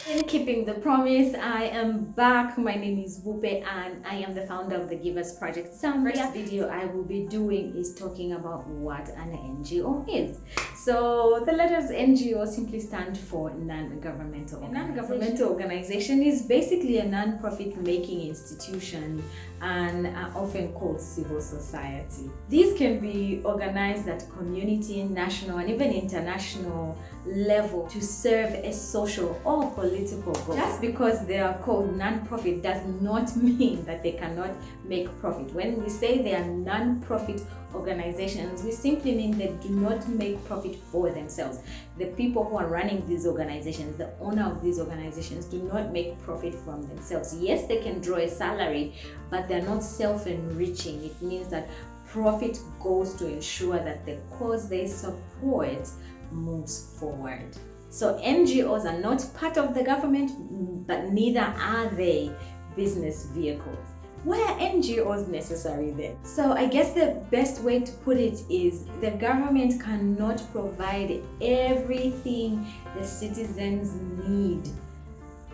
In keeping the promise, I am back. My name is Wupe and I am the founder of the Givers Project Zambia. First video I will be doing is talking about what an NGO is. So the letters NGO simply stand for non-governmental. A non-governmental organization is basically a non-profit making institution and are often called civil society. These can be organized at community, national and even international level to serve a social or political goal. Just because they are called non-profit does not mean that they cannot make profit. When we say they are non-profit organizations, we simply mean they do not make profit for themselves. The people who are running these organizations, the owner of these organizations, do not make profit from themselves. Yes, they can draw a salary, but they're not self-enriching. It means that profit goes to ensure that the cause they support moves forward. So NGOs are not part of the government, but neither are they business vehicles. Why are NGOs necessary then? So I guess the best way to put it is the government cannot provide everything the citizens need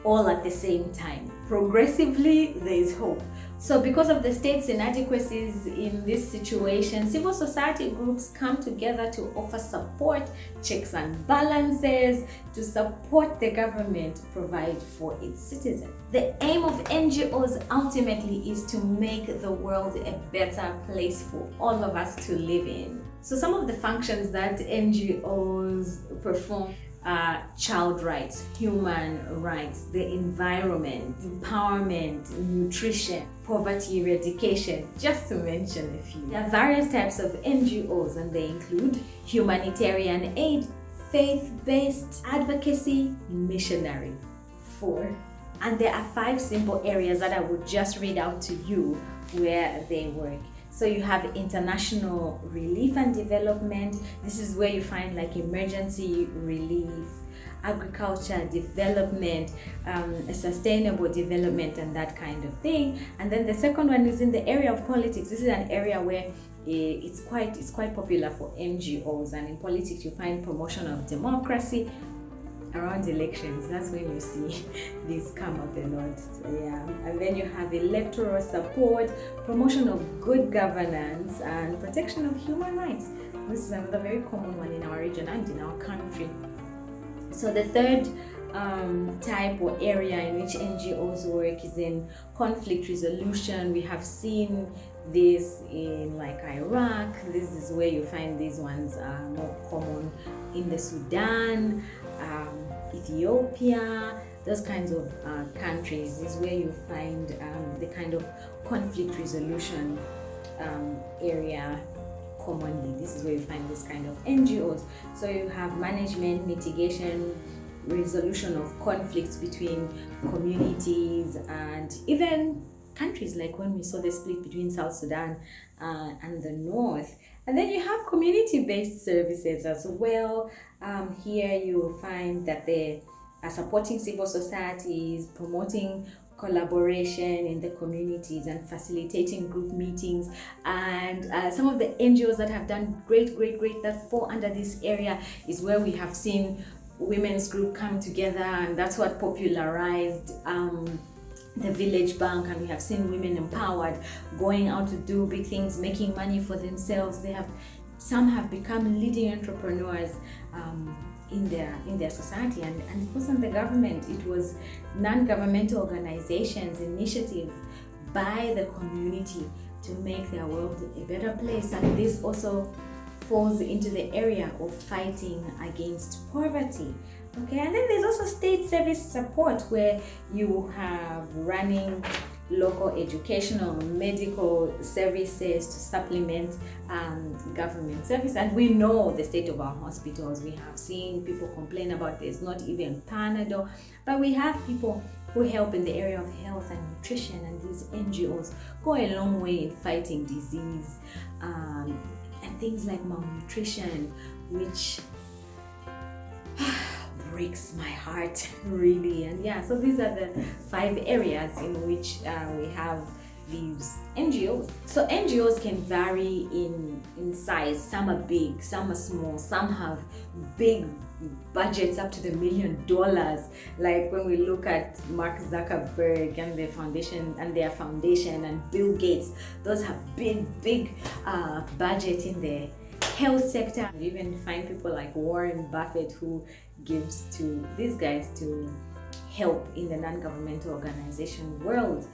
all at the same time. Progressively, there is hope. So because of the state's inadequacies in this situation, civil society groups come together to offer support, checks and balances, to support the government to provide for its citizens. The aim of NGOs ultimately is to make the world a better place for all of us to live in. So some of the functions that NGOs perform: child rights, human rights, the environment, empowerment, nutrition, poverty eradication, just to mention a few. There are various types of NGOs and they include humanitarian aid, faith-based advocacy, missionary. 4. And there are 5 simple areas that I would just read out to you where they work. So you have international relief and development. This is where you find like emergency relief, agriculture development, sustainable development and that kind of thing. And then the second one is in the area of politics. This is an area where it's quite popular for NGOs, and in politics you find promotion of democracy. Around elections, that's when you see these come up a lot. So, yeah. And then you have electoral support, promotion of good governance, and protection of human rights. This is another very common one in our region and in our country. So the third type or area in which NGOs work is in conflict resolution. We have seen this in like Iraq. This is where you find these ones more common in the Sudan, Ethiopia, those kinds of countries is where you find the kind of conflict resolution area commonly. This is where you find this kind of NGOs. So you have management, mitigation, resolution of conflicts between communities and even countries, like when we saw the split between South Sudan and the North. And then you have community-based services as well. Here you will find that they are supporting civil societies, promoting collaboration in the communities and facilitating group meetings. And some of the NGOs that have done great that fall under this area is where we have seen women's group come together, and that's what popularized the village bank, and we have seen women empowered, going out to do big things, making money for themselves. Some have become leading entrepreneurs in their society, and it wasn't the government, it was non-governmental organizations, initiative by the community to make their world a better place. And this also falls into the area of fighting against poverty. Okay, and then there's also state service support, where you have running local educational, medical services to supplement government service. And we know the state of our hospitals. We have seen people complain about there's not even Panadol, but we have people who help in the area of health and nutrition, and these NGOs go a long way in fighting disease and things like malnutrition, which breaks my heart really. And yeah, so these are the 5 areas in which we have these NGOs. So NGOs can vary in size. Some are big, some are small, some have big budgets up to the $1 million. Like when we look at Mark Zuckerberg and their foundation and Bill Gates, those have big budget in the health sector. You even find people like Warren Buffett who gives to these guys to help in the non-governmental organization world,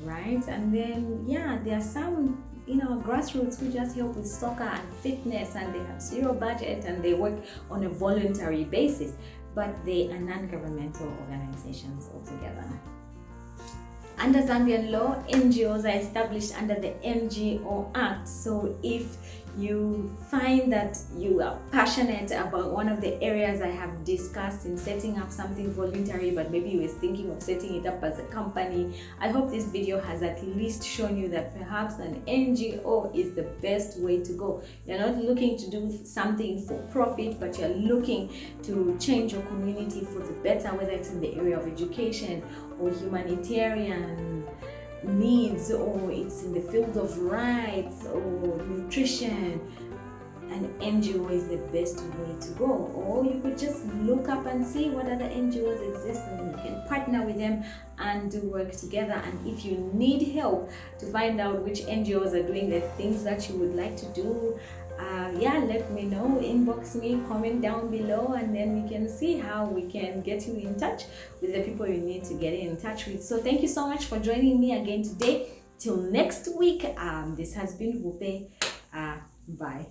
right? And then there are some grassroots who just help with soccer and fitness, and they have zero budget and they work on a voluntary basis, but they are non-governmental organizations altogether. Under Zambian law, NGOs are established under the NGO Act. So if you find that you are passionate about one of the areas I have discussed in setting up something voluntary, but maybe you were thinking of setting it up as a company, I hope this video has at least shown you that perhaps an NGO is the best way to go. You're not looking to do something for profit, but you're looking to change your community for the better, whether it's in the area of education or humanitarian needs, or it's in the field of rights or nutrition. An NGO is the best way to go. Or you could just look up and see what other NGOs exist, and you can partner with them and do work together. And if you need help to find out which NGOs are doing the things that you would like to do, let me know, inbox me, comment down below, and then we can see how we can get you in touch with the people you need to get in touch with. So thank you so much for joining me again today. Till next week, this has been Wupe. Bye.